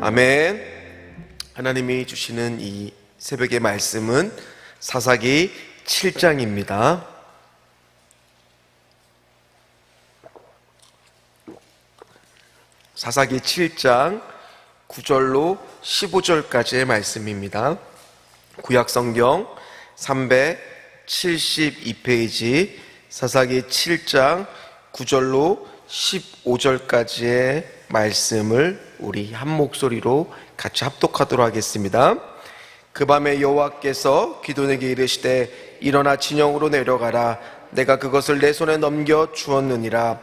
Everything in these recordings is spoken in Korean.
아멘. 하나님이 주시는 이 새벽의 말씀은 사사기 7장입니다. 사사기 7장 9절로 15절까지의 말씀입니다. 구약성경 372페이지 사사기 7장 9절로 15절까지의 말씀을 우리 한 목소리로 같이 합독하도록 하겠습니다. 그 밤에 여호와께서 기드온에게 이르시되 일어나 진영으로 내려가라. 내가 그것을 내 손에 넘겨 주었느니라.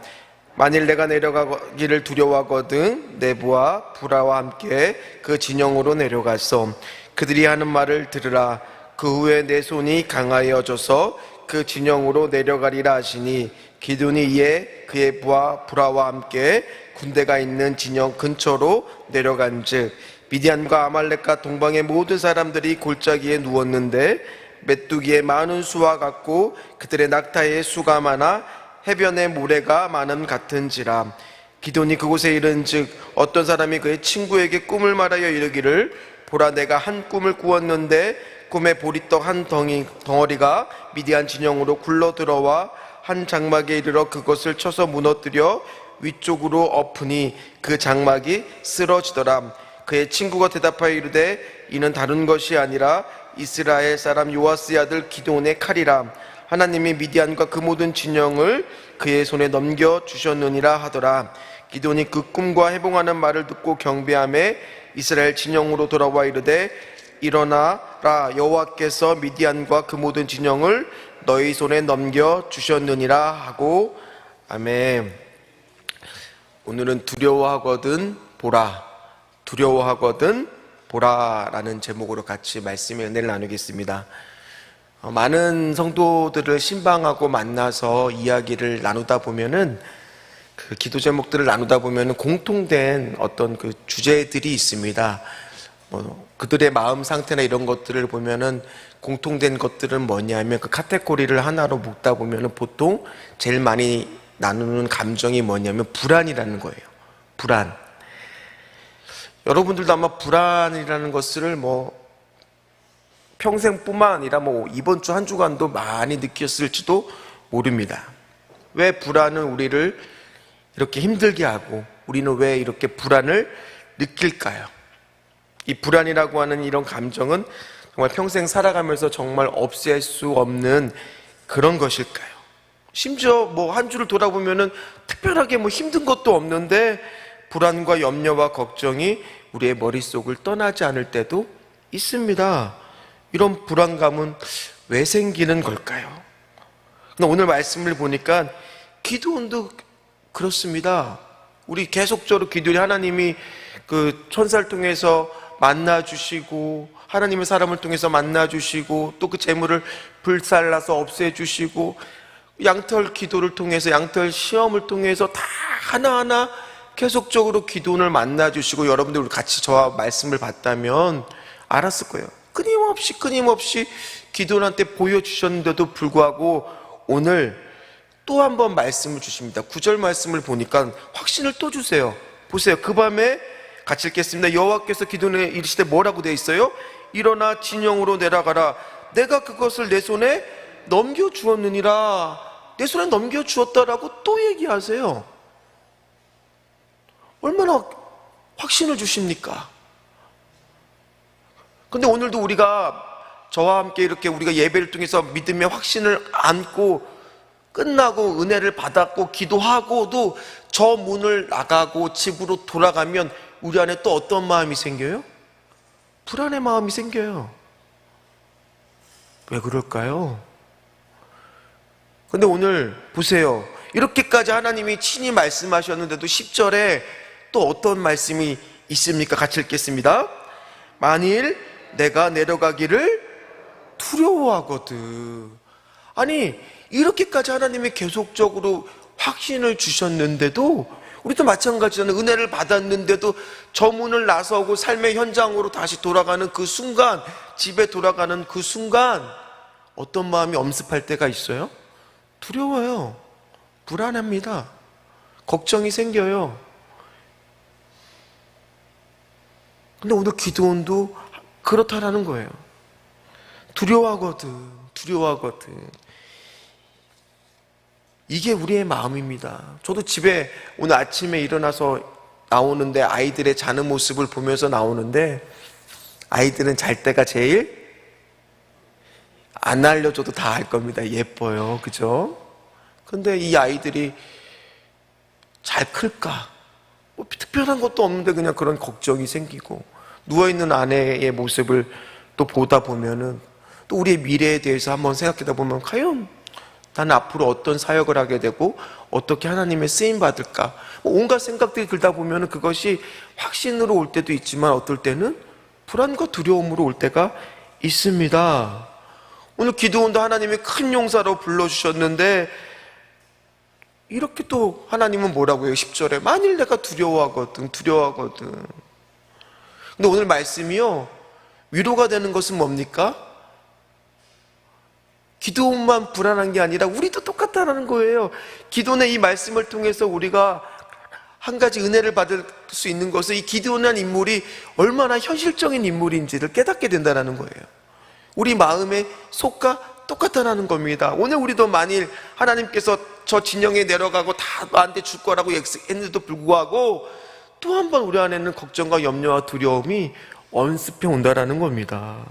만일 내가 내려가기를 두려워하거든 네부와 브라와 함께 그 진영으로 내려가서 그들이 하는 말을 들으라. 그 후에 내 손이 강하여져서 그 진영으로 내려가리라 하시니 기드온이 이에 그의 부하 브라와 함께 군대가 있는 진영 근처로 내려간즉 미디안과 아말렉과 동방의 모든 사람들이 골짜기에 누웠는데 메뚜기의 많은 수와 같고 그들의 낙타의 수가 많아 해변의 모래가 많음 같은지라. 기드온이 그곳에 이른즉 어떤 사람이 그의 친구에게 꿈을 말하여 이르기를 보라, 내가 한 꿈을 꾸었는데 꿈에 보리떡 한 덩어리가 미디안 진영으로 굴러 들어와 한 장막에 이르러 그것을 쳐서 무너뜨려 위쪽으로 엎으니 그 장막이 쓰러지더라. 그의 친구가 대답하여 이르되 이는 다른 것이 아니라 이스라엘 사람 요아스의 아들 기드온의 칼이라. 하나님이 미디안과 그 모든 진영을 그의 손에 넘겨주셨느니라 하더라. 기드온이 그 꿈과 해봉하는 말을 듣고 경배하며 이스라엘 진영으로 돌아와 이르되 일어나라, 여호와께서 미디안과 그 모든 진영을 너희 손에 넘겨주셨느니라 하고. 아멘. 오늘은 두려워하거든 보라, 두려워하거든 보라라는 제목으로 같이 말씀의 은혜를 나누겠습니다. 많은 성도들을 신방하고 만나서 이야기를 나누다 보면은 그 기도 제목들을 나누다 보면은 공통된 어떤 그 주제들이 있습니다. 그들의 마음 상태나 이런 것들을 보면은 공통된 것들은 뭐냐면 그 카테고리를 하나로 묶다 보면은 보통 제일 많이 나누는 감정이 뭐냐면 불안이라는 거예요. 불안. 여러분들도 아마 불안이라는 것을 평생뿐만 아니라 이번 주 한 주간도 많이 느꼈을지도 모릅니다. 왜 불안은 우리를 이렇게 힘들게 하고 우리는 왜 이렇게 불안을 느낄까요? 이 불안이라고 하는 이런 감정은 정말 평생 살아가면서 정말 없앨 수 없는 그런 것일까요? 심지어 한 주를 돌아보면은 특별하게 힘든 것도 없는데 불안과 염려와 걱정이 우리의 머릿속을 떠나지 않을 때도 있습니다. 이런 불안감은 왜 생기는 걸까요? 오늘 말씀을 보니까 기드온도 그렇습니다. 우리 계속적으로 기드온이 하나님이 그 천사를 통해서 만나주시고 하나님의 사람을 통해서 만나주시고 또 그 재물을 불살라서 없애주시고 양털 기도를 통해서 양털 시험을 통해서 다 하나하나 계속적으로 기드온을 만나주시고 여러분들 같이 저와 말씀을 봤다면 알았을 거예요. 끊임없이 기드온한테 보여주셨는데도 불구하고 오늘 또 한 번 말씀을 주십니다. 9절 말씀을 보니까 확신을 또 주세요. 보세요. 그 밤에 같이 읽겠습니다. 여호와께서 기드온에게 이르시되 뭐라고 되어 있어요? 일어나 진영으로 내려가라. 내가 그것을 내 손에 넘겨주었느니라. 내 손에 넘겨주었다라고 또 얘기하세요. 얼마나 확신을 주십니까? 근데 오늘도 우리가 저와 함께 이렇게 우리가 예배를 통해서 믿음의 확신을 안고 끝나고 은혜를 받았고 기도하고도 저 문을 나가고 집으로 돌아가면 우리 안에 또 어떤 마음이 생겨요? 불안의 마음이 생겨요. 왜 그럴까요? 근데 오늘 보세요. 이렇게까지 하나님이 친히 말씀하셨는데도 10절에 또 어떤 말씀이 있습니까? 같이 읽겠습니다. 만일 내가 내려가기를 두려워하거든. 아니, 이렇게까지 하나님이 계속적으로 확신을 주셨는데도 우리도 마찬가지잖아요. 은혜를 받았는데도 저 문을 나서고 삶의 현장으로 다시 돌아가는 그 순간, 집에 돌아가는 그 순간 어떤 마음이 엄습할 때가 있어요? 두려워요. 불안합니다. 걱정이 생겨요. 근데 오늘 기드온도 그렇다라는 거예요. 두려워하거든. 이게 우리의 마음입니다. 저도 집에 오늘 아침에 일어나서 나오는데 아이들의 자는 모습을 보면서 나오는데, 아이들은 잘 때가 제일 안 알려줘도 다 알 겁니다. 예뻐요. 그죠? 근데 이 아이들이 잘 클까? 뭐 특별한 것도 없는데 그냥 그런 걱정이 생기고, 누워있는 아내의 모습을 또 보다 보면은 또 우리의 미래에 대해서 한번 생각하다 보면, 과연 나는 앞으로 어떤 사역을 하게 되고 어떻게 하나님의 쓰임 받을까? 온갖 생각들이 들다 보면 그것이 확신으로 올 때도 있지만 어떨 때는 불안과 두려움으로 올 때가 있습니다. 오늘 기드온도 하나님이 큰 용사로 불러주셨는데, 이렇게 또 하나님은 뭐라고 해요? 10절에 만일 내가 두려워하거든. 근데 오늘 말씀이요, 위로가 되는 것은 뭡니까? 기드온만 불안한 게 아니라 우리도 똑같다라는 거예요. 기드온의 이 말씀을 통해서 우리가 한 가지 은혜를 받을 수 있는 것은, 이 기드온이라는 인물이 얼마나 현실적인 인물인지를 깨닫게 된다는 거예요. 우리 마음의 속과 똑같다는 겁니다. 오늘 우리도 만일 하나님께서 저 진영에 내려가고 다 나한테 줄 거라고 했는데도 불구하고 또 한 번 우리 안에는 걱정과 염려와 두려움이 엄습해 온다라는 겁니다.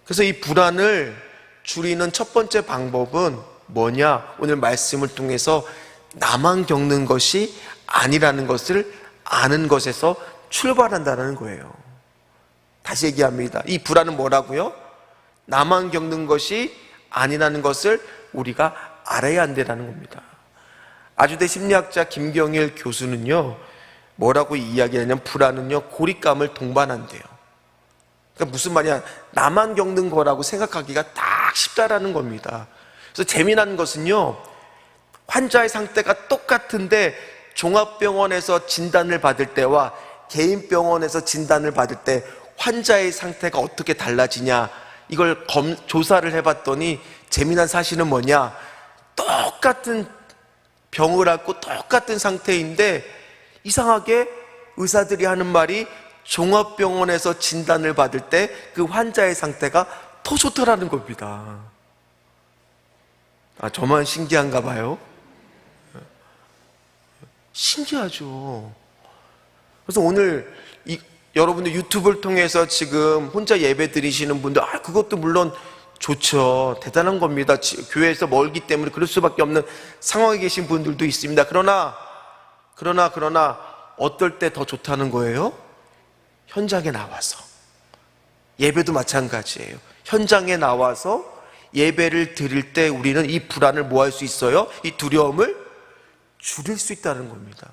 그래서 이 불안을 줄이는 첫 번째 방법은 뭐냐? 오늘 말씀을 통해서 나만 겪는 것이 아니라는 것을 아는 것에서 출발한다는 거예요. 다시 얘기합니다. 이 불안은 뭐라고요? 나만 겪는 것이 아니라는 것을 우리가 알아야 한다는 겁니다. 아주대 심리학자 김경일 교수는요, 뭐라고 이야기하냐면, 불안은요 고립감을 동반한대요. 그러니까 무슨 말이야? 나만 겪는 거라고 생각하기가 딱 쉽다라는 겁니다. 그래서 재미난 것은요, 환자의 상태가 똑같은데 종합병원에서 진단을 받을 때와 개인병원에서 진단을 받을 때 환자의 상태가 어떻게 달라지냐, 이걸 조사를 해봤더니 재미난 사실은 뭐냐? 똑같은 병을 앓고 똑같은 상태인데 이상하게 의사들이 하는 말이, 종합병원에서 진단을 받을 때 그 환자의 상태가 더 좋더라는 겁니다. 저만 신기한가 봐요? 신기하죠. 그래서 오늘 여러분들 유튜브를 통해서 지금 혼자 예배 드리시는 분들, 그것도 물론 좋죠. 대단한 겁니다. 교회에서 멀기 때문에 그럴 수밖에 없는 상황에 계신 분들도 있습니다. 그러나 어떨 때 더 좋다는 거예요? 현장에 나와서. 예배도 마찬가지예요. 현장에 나와서 예배를 드릴 때 우리는 이 불안을 뭐 할 수 있어요? 이 두려움을 줄일 수 있다는 겁니다.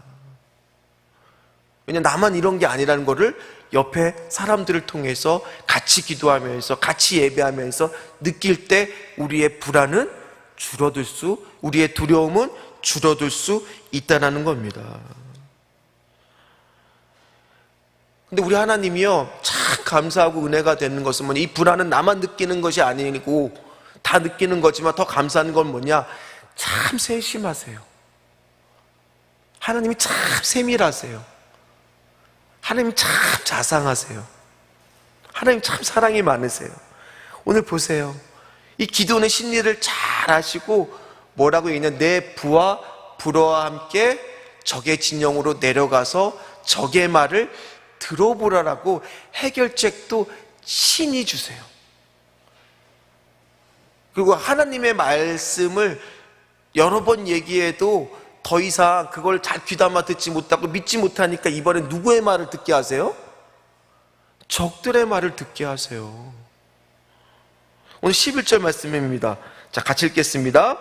왜냐하면 나만 이런 게 아니라는 거를 옆에 사람들을 통해서 같이 기도하면서 같이 예배하면서 느낄 때 우리의 불안은 줄어들 수, 우리의 두려움은 줄어들 수 있다는 겁니다. 근데 우리 하나님이요, 참 감사하고 은혜가 되는 것은 뭐냐? 이 불안은 나만 느끼는 것이 아니고 다 느끼는 거지만 더 감사한 건 뭐냐? 참 세심하세요. 하나님이 참 세밀하세요. 하나님 참 자상하세요. 하나님 참 사랑이 많으세요. 오늘 보세요. 이 기도의 심리를 잘 아시고 뭐라고 얘기하냐? 내 부와 불어와 함께 적의 진영으로 내려가서 적의 말을 들어보라라고 해결책도 신이 주세요. 그리고 하나님의 말씀을 여러 번 얘기해도 더 이상 그걸 잘 귀담아 듣지 못하고 믿지 못하니까 이번엔 누구의 말을 듣게 하세요? 적들의 말을 듣게 하세요. 오늘 11절 말씀입니다. 자, 같이 읽겠습니다.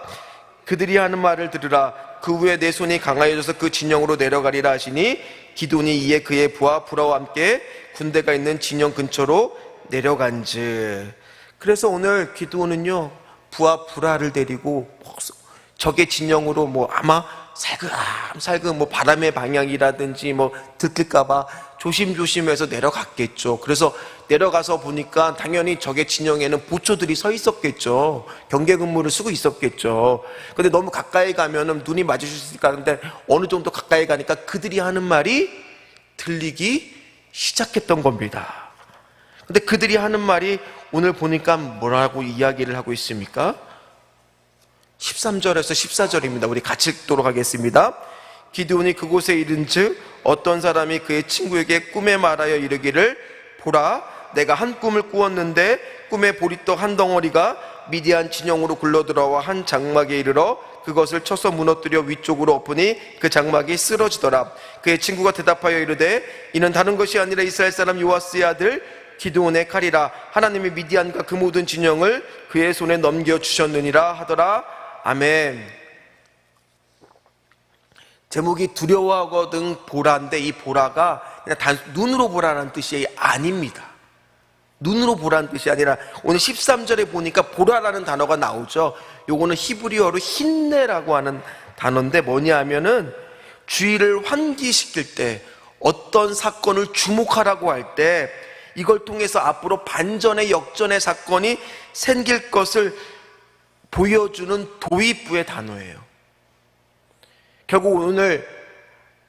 그들이 하는 말을 들으라. 그 후에 내 손이 강하여져서 그 진영으로 내려가리라 하시니 기드온이 이에 그의 부하 불어와 함께 군대가 있는 진영 근처로 내려간즉. 그래서 오늘 기드온은요, 부하 불하를 데리고 적의 진영으로 아마 살금 바람의 방향이라든지 들킬까봐 조심조심해서 내려갔겠죠. 그래서 내려가서 보니까 당연히 적의 진영에는 보초들이 서 있었겠죠. 경계 근무를 쓰고 있었겠죠. 근데 너무 가까이 가면은 눈이 맞을 수 있으니까, 근데 어느 정도 가까이 가니까 그들이 하는 말이 들리기 시작했던 겁니다. 근데 그들이 하는 말이 오늘 보니까 뭐라고 이야기를 하고 있습니까? 13절에서 14절입니다. 우리 같이 읽도록 하겠습니다. 기드온이 그곳에 이른즉 어떤 사람이 그의 친구에게 꿈에 말하여 이르기를 보라, 내가 한 꿈을 꾸었는데 꿈에 보리떡 한 덩어리가 미디안 진영으로 굴러들어와 한 장막에 이르러 그것을 쳐서 무너뜨려 위쪽으로 엎으니 그 장막이 쓰러지더라. 그의 친구가 대답하여 이르되 이는 다른 것이 아니라 이스라엘 사람 요아스의 아들 기드온의 칼이라. 하나님이 미디안과 그 모든 진영을 그의 손에 넘겨주셨느니라 하더라. 아멘. 제목이 두려워하거든 보라인데, 이 보라가 그냥 눈으로 보라는 뜻이 아닙니다. 눈으로 보라는 뜻이 아니라 오늘 13절에 보니까 보라라는 단어가 나오죠. 요거는 히브리어로 힌내라고 하는 단어인데 뭐냐 하면은 주의를 환기시킬 때, 어떤 사건을 주목하라고 할 때 이걸 통해서 앞으로 반전의 역전의 사건이 생길 것을 보여주는 도입부의 단어예요. 결국 오늘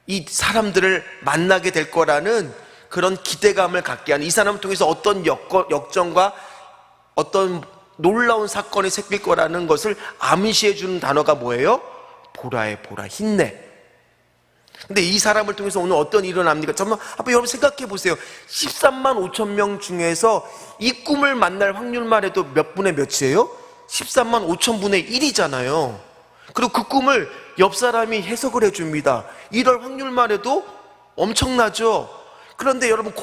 이 사람들을 만나게 될 거라는 그런 기대감을 갖게 하는, 이 사람을 통해서 어떤 역전과 어떤 놀라운 사건이 생길 거라는 것을 암시해 주는 단어가 뭐예요? 보라의 보라, 힌내. 근데 이 사람을 통해서 오늘 어떤 일이 일어납니까? 정말 한번 여러분 생각해 보세요. 13만 5천 명 중에서 이 꿈을 만날 확률만 해도 몇 분의 몇이에요? 13만 5천 분의 1이잖아요. 그리고 그 꿈을 옆 사람이 해석을 해줍니다. 이럴 확률만 해도 엄청나죠. 그런데 여러분,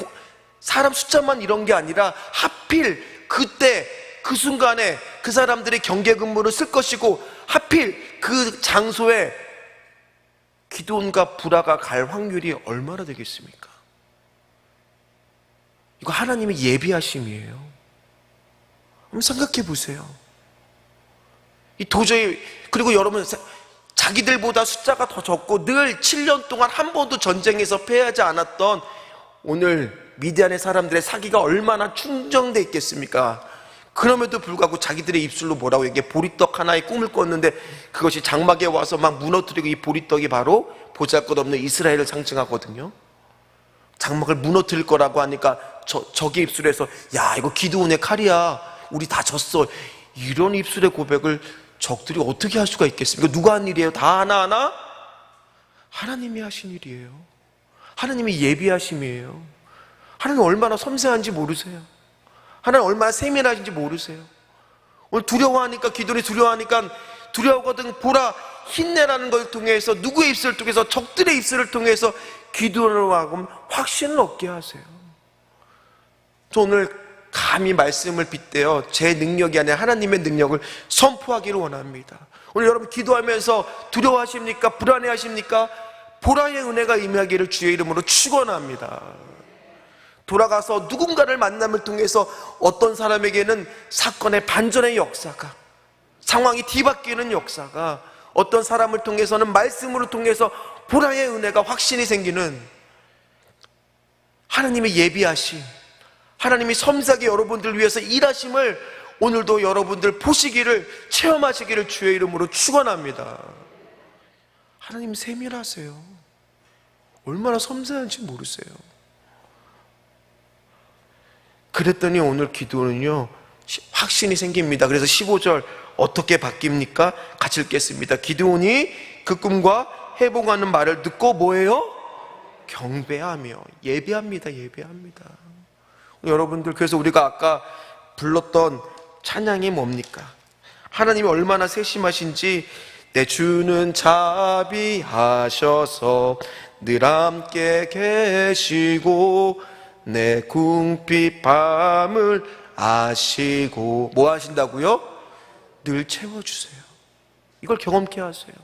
사람 숫자만 이런 게 아니라 하필 그때 그 순간에 그 사람들이 경계 근무를 쓸 것이고, 하필 그 장소에 기드온과 보라가 갈 확률이 얼마나 되겠습니까? 이거 하나님의 예비하심이에요. 한번 생각해 보세요. 이 도저히, 그리고 여러분, 자기들보다 숫자가 더 적고 늘 7년 동안 한 번도 전쟁에서 패하지 않았던 오늘 미디안의 사람들의 사기가 얼마나 충정돼 있겠습니까? 그럼에도 불구하고 자기들의 입술로 뭐라고 얘기해? 보리떡 하나의 꿈을 꿨는데 그것이 장막에 와서 막 무너뜨리고, 이 보리떡이 바로 보잘것없는 이스라엘을 상징하거든요. 장막을 무너뜨릴 거라고 하니까 저기 입술에서 야, 이거 기드온의 칼이야, 우리 다 졌어, 이런 입술의 고백을 적들이 어떻게 할 수가 있겠습니까? 누가 한 일이에요? 다 하나하나? 하나님이 하신 일이에요. 하나님이 예비하심이에요. 하나님 얼마나 섬세한지 모르세요? 하나님 얼마나 세밀하신지 모르세요? 오늘 두려워하니까, 기도를 두려워하니까 두려워하거든 보라, 힌내라는 걸 통해서, 누구의 입술을 통해서? 적들의 입술을 통해서 기도를 하고 확신을 얻게 하세요. 저 오늘 감히 말씀을 빗대어 제 능력이 아니라 하나님의 능력을 선포하기를 원합니다. 오늘 여러분 기도하면서 두려워하십니까? 불안해하십니까? 보라의 은혜가 임하기를 주의 이름으로 축원합니다. 돌아가서 누군가를 만남을 통해서 어떤 사람에게는 사건의 반전의 역사가, 상황이 뒤바뀌는 역사가, 어떤 사람을 통해서는 말씀으로 통해서 보라의 은혜가, 확신이 생기는 하나님의 예비하심, 하나님이 섬세하게 여러분들 위해서 일하심을 오늘도 여러분들 보시기를, 체험하시기를 주의 이름으로 축원합니다. 하나님 세밀하세요. 얼마나 섬세한지 모르세요. 그랬더니 오늘 기도는요, 확신이 생깁니다. 그래서 15절 어떻게 바뀝니까? 같이 읽겠습니다. 기드온이 그 꿈과 해봉하는 말을 듣고 뭐예요? 경배하며, 예배합니다. 예배합니다. 여러분들, 그래서 우리가 아까 불렀던 찬양이 뭡니까? 하나님이 얼마나 세심하신지, 내 주는 자비하셔서 늘 함께 계시고 내 궁핍 밤을 아시고, 뭐 하신다고요? 늘 채워주세요. 이걸 경험케 하세요.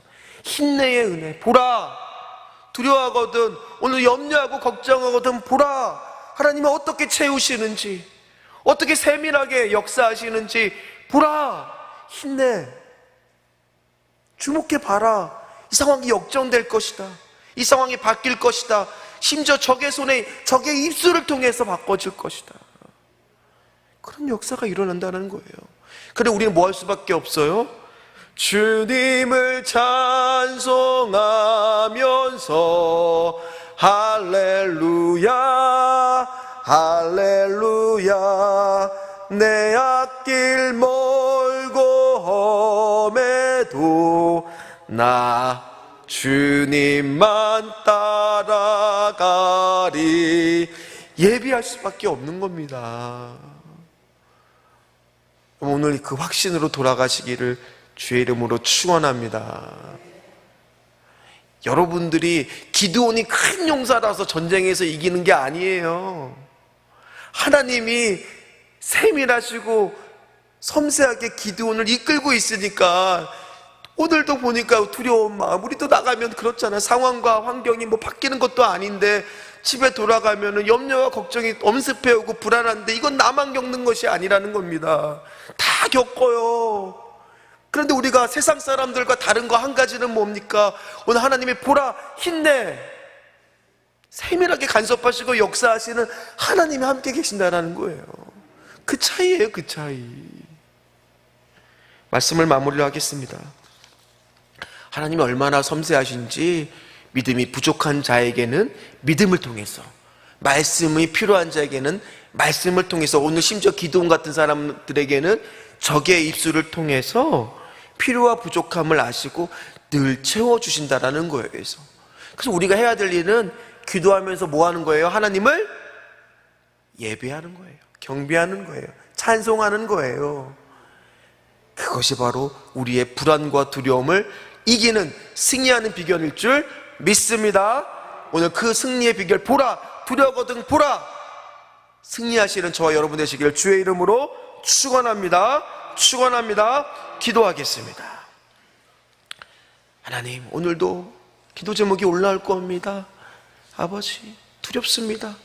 힌내의 은혜, 보라. 두려워하거든, 오늘 염려하고 걱정하거든 보라. 하나님은 어떻게 채우시는지, 어떻게 세밀하게 역사하시는지 보라. 힘내, 주목해 봐라. 이 상황이 역전될 것이다. 이 상황이 바뀔 것이다. 심지어 적의 손에, 적의 입술을 통해서 바꿔질 것이다. 그런 역사가 일어난다는 거예요. 그래, 우리는 뭐 할 수밖에 없어요? 주님을 찬송하면서 할렐루야 할렐루야. 내 앞길 멀고 험해도 나 주님만 따라가리. 예비할 수밖에 없는 겁니다. 오늘 그 확신으로 돌아가시기를 주의 이름으로 축원합니다. 여러분들이 기드온이 큰 용사라서 전쟁에서 이기는 게 아니에요. 하나님이 세밀하시고 섬세하게 기드온을 이끌고 있으니까 오늘도 보니까 두려운 마음, 우리도 나가면 그렇잖아요. 상황과 환경이 뭐 바뀌는 것도 아닌데 집에 돌아가면 염려와 걱정이 엄습해오고 불안한데 이건 나만 겪는 것이 아니라는 겁니다. 다 겪어요. 그런데 우리가 세상 사람들과 다른 거 한 가지는 뭡니까? 오늘 하나님이 보라, 힘내, 세밀하게 간섭하시고 역사하시는 하나님이 함께 계신다는 거예요. 그 차이예요, 그 차이. 말씀을 마무리로 하겠습니다. 하나님이 얼마나 섬세하신지 믿음이 부족한 자에게는 믿음을 통해서, 말씀이 필요한 자에게는 말씀을 통해서, 오늘 심지어 기도원 같은 사람들에게는 적의 입술을 통해서 필요와 부족함을 아시고 늘 채워주신다라는 거예요. 그래서 우리가 해야 될 일은 기도하면서 뭐 하는 거예요? 하나님을 예배하는 거예요. 경배하는 거예요. 찬송하는 거예요. 그것이 바로 우리의 불안과 두려움을 이기는, 승리하는 비결일 줄 믿습니다. 오늘 그 승리의 비결, 보라, 두려거든 보라, 승리하시는 저와 여러분 되시기를 주의 이름으로 축원합니다. 축원합니다. 기도하겠습니다. 하나님, 오늘도 기도 제목이 올라올 겁니다. 아버지, 두렵습니다.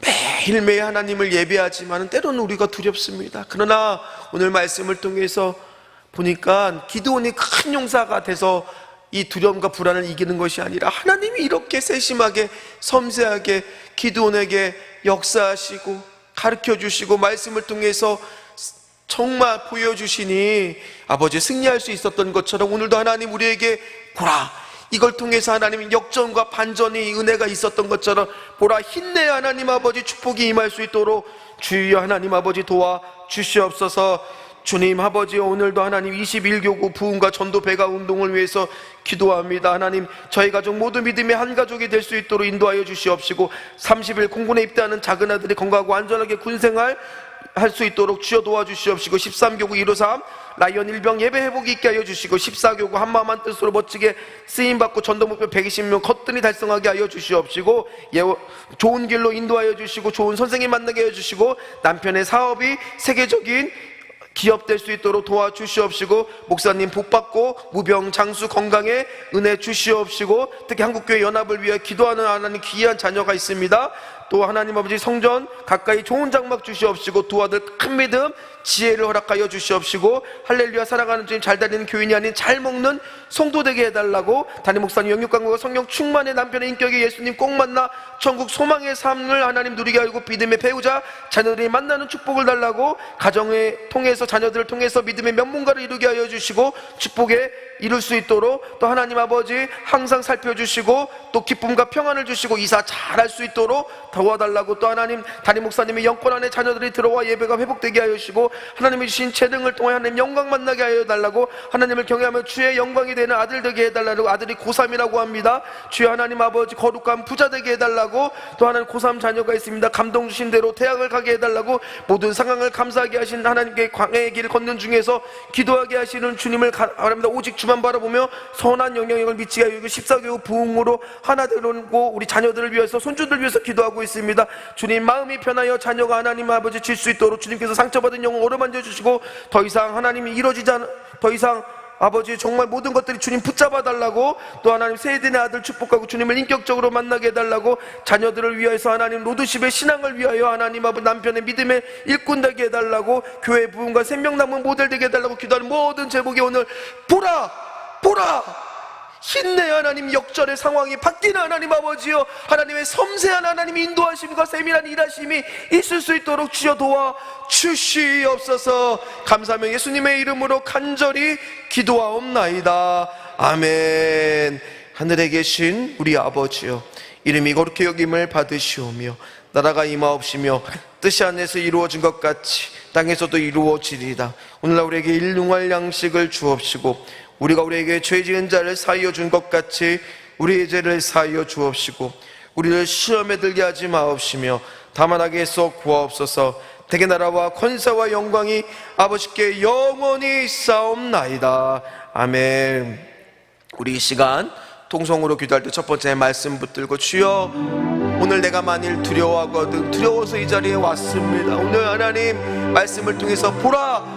매일매일 하나님을 예배하지만 때로는 우리가 두렵습니다. 그러나 오늘 말씀을 통해서 보니까 기드온이 큰 용사가 돼서 이 두려움과 불안을 이기는 것이 아니라 하나님이 이렇게 세심하게 섬세하게 기드온에게 역사하시고 가르쳐주시고 말씀을 통해서 정말 보여주시니 아버지, 승리할 수 있었던 것처럼 오늘도 하나님 우리에게 보라, 이걸 통해서 하나님 역전과 반전이 은혜가 있었던 것처럼 보라, 힘내 하나님 아버지 축복이 임할 수 있도록 주여 하나님 아버지 도와 주시옵소서. 주님 아버지, 오늘도 하나님 21교구 부흥과 전도 배가 운동을 위해서 기도합니다. 하나님, 저희 가족 모두 믿음의 한 가족이 될 수 있도록 인도하여 주시옵시고 30일 공군에 입대하는 작은 아들이 건강하고 안전하게 군생활 할 수 있도록 주여 도와주시옵시고 13교구 153 라이언 일병 예배 회복이 있게 하여 주시고 14교구 한마음 한뜻으로 멋지게 쓰임받고 전도 목표 120명 거뜬히 달성하게 하여 주시옵시고 좋은 길로 인도하여 주시고 좋은 선생님 만나게 하여 주시고 남편의 사업이 세계적인 기업 될 수 있도록 도와주시옵시고 목사님 복받고 무병장수 건강에 은혜 주시옵시고 특히 한국교회 연합을 위해 기도하는 하나님 귀한 자녀가 있습니다. 또 하나님 아버지 성전 가까이 좋은 장막 주시옵시고 두 아들 큰 믿음 지혜를 허락하여 주시옵시고 할렐루야 사랑하는 주님, 잘 다니는 교인이 아닌 잘 먹는 성도 되게 해달라고, 담임 목사님 영육강구가 성령 충만의 남편의 인격에 예수님 꼭 만나 천국 소망의 삶을 하나님 누리게 하고 믿음의 배우자 자녀들이 만나는 축복을 달라고, 가정을 통해서 자녀들을 통해서 믿음의 명문가를 이루게 하여 주시고 축복에 이룰 수 있도록 또 하나님 아버지 항상 살펴주시고 또 기쁨과 평안을 주시고 이사 잘할 수 있도록 도와달라고, 또 하나님 담임 목사님의 영권 안에 자녀들이 들어와 예배가 회복되게 하여 주시고 하나님이 주신 재능을 통해 하나님 영광 만나게 하여 달라고, 하나님을 경외하며 주의 영광이 되는 아들 되게 해달라고, 아들이 고3이라고 합니다. 주여 하나님 아버지 거룩한 부자 되게 해달라고, 또 하나님 고3 자녀가 있습니다. 감동 주신 대로 대학을 가게 해달라고, 모든 상황을 감사하게 하신 하나님께 광야의 길을 걷는 중에서 기도하게 하시는 주님을 바랍니다. 오직 주만 바라보며 선한 영향력을 미치게 하여 14교육 부흥으로 하나 되고 우리 자녀들을 위해서 손주들 위해서 기도하고 있습니다. 주님 마음이 편하여 자녀가 하나님 아버지 질 수 있도록 주님께서 상처받은 영혼 어루만져 주시고 더 이상 하나님이 이루어지지 않, 더 이상 아버지 정말 모든 것들이 주님 붙잡아 달라고, 또 하나님 세대의 아들 축복하고 주님을 인격적으로 만나게 해달라고, 자녀들을 위해서 하나님 로드십의 신앙을 위하여 하나님 아버지 남편의 믿음의 일꾼 되게 해달라고, 교회 부흥과 생명나무 모델 되게 해달라고 기도하는 모든 제목이 오늘 보라 보라 힘내 하나님 역전의 상황이 바뀌는 하나님 아버지여, 하나님의 섬세한 하나님의 인도하심과 세밀한 일하심이 있을 수 있도록 주여 도와 주시옵소서. 감사하며 예수님의 이름으로 간절히 기도하옵나이다. 아멘. 하늘에 계신 우리 아버지여, 이름이 거룩히 여김을 받으시오며 나라가 임하옵시며 뜻이 하늘에서 이루어진 것 같이 땅에서도 이루어지리이다. 오늘날 우리에게 일용할 양식을 주옵시고 우리가 우리에게 죄 지은 자를 사하여 준 것 같이 우리의 죄를 사하여 주옵시고 우리를 시험에 들게 하지 마옵시며 다만 악에서 구하옵소서. 대개 나라와 권세와 영광이 아버지께 영원히 싸움나이다. 아멘. 우리 이 시간 통성으로 기도할 때 첫 번째 말씀 붙들고, 주여 오늘 내가 만일 두려워하거든 두려워서 이 자리에 왔습니다. 오늘 하나님 말씀을 통해서 보라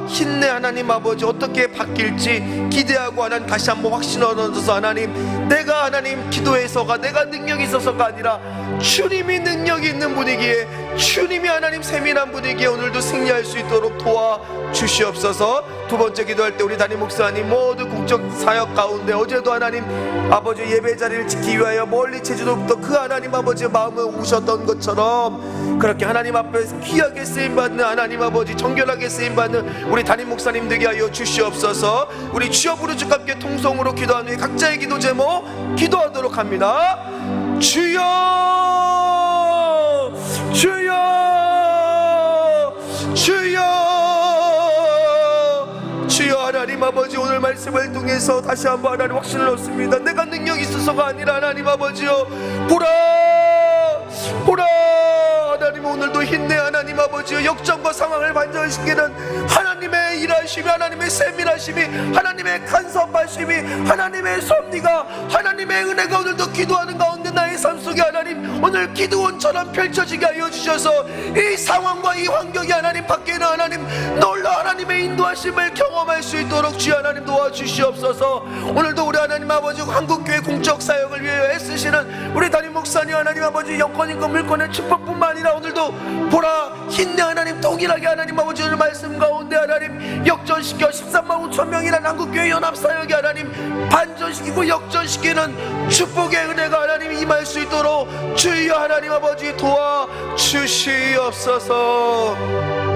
힘내 하나님 아버지 어떻게 바뀔지 기대하고 하나님 다시 한번 확신을 얻어서 하나님 내가 하나님 기도해서가 내가 능력이 있어서가 아니라 주님이 능력이 있는 분이기에 주님이 하나님 세밀한 분이기에 오늘도 승리할 수 있도록 도와주시옵소서. 두 번째 기도할 때 우리 담임 목사님 모두 국적 사역 가운데 어제도 하나님 아버지 예배 자리를 지키기 위하여 멀리 제주도부터 그 하나님 아버지의 마음을 오셨던 것처럼 그렇게 하나님 앞에서 귀하게 쓰임받는 하나님 아버지 정결하게 쓰임받는 우리 담임 목사님 되게 하여 주시옵소서. 우리 주여 부르짖고 함께 통성으로 기도한 후에 각자의 기도 제목 기도하도록 합니다. 주여 주여 주여 주여. 하나님 아버지 오늘 말씀을 통해서 다시 한번 하나님 확신을 얻습니다. 내가 능력이 있어서가 아니라 하나님 아버지여 보라 하나님 오늘도 힘내 하나님 아버지여 역정과 상황을 반전시키는 하나님의 일하심이 하나님의 세밀하심이 하나님의 간섭하심이 하나님의 섭리가 하나님의 은혜가 오늘도 기도하는 가운데 나의 삶 속에 하나님 오늘 기도원처럼 펼쳐지게 하여 주셔서 이 상황과 이 환경이 하나님 밖에는 하나님 놀라 하나님의 인도하심을 경험할 수 있도록 주여 하나님 도와주시옵소서. 오늘도 우리 하나님 아버지 한국교회 공적 사역을 위하여 애쓰시는 우리 담임 목사님 하나님 아버지 영권인과 물권의 축복뿐만 아니라 오늘도 보라 힘내 하나님 동일하게 하나님 아버지 오늘 말씀 가운데 하나님 역전시켜 13만 5천 명이라는 한국교회 연합사역이 하나님 반전시키고 역전시키는 축복의 은혜가 하나님 임할 수 있도록 주여 하나님 아버지 도와주시옵소서.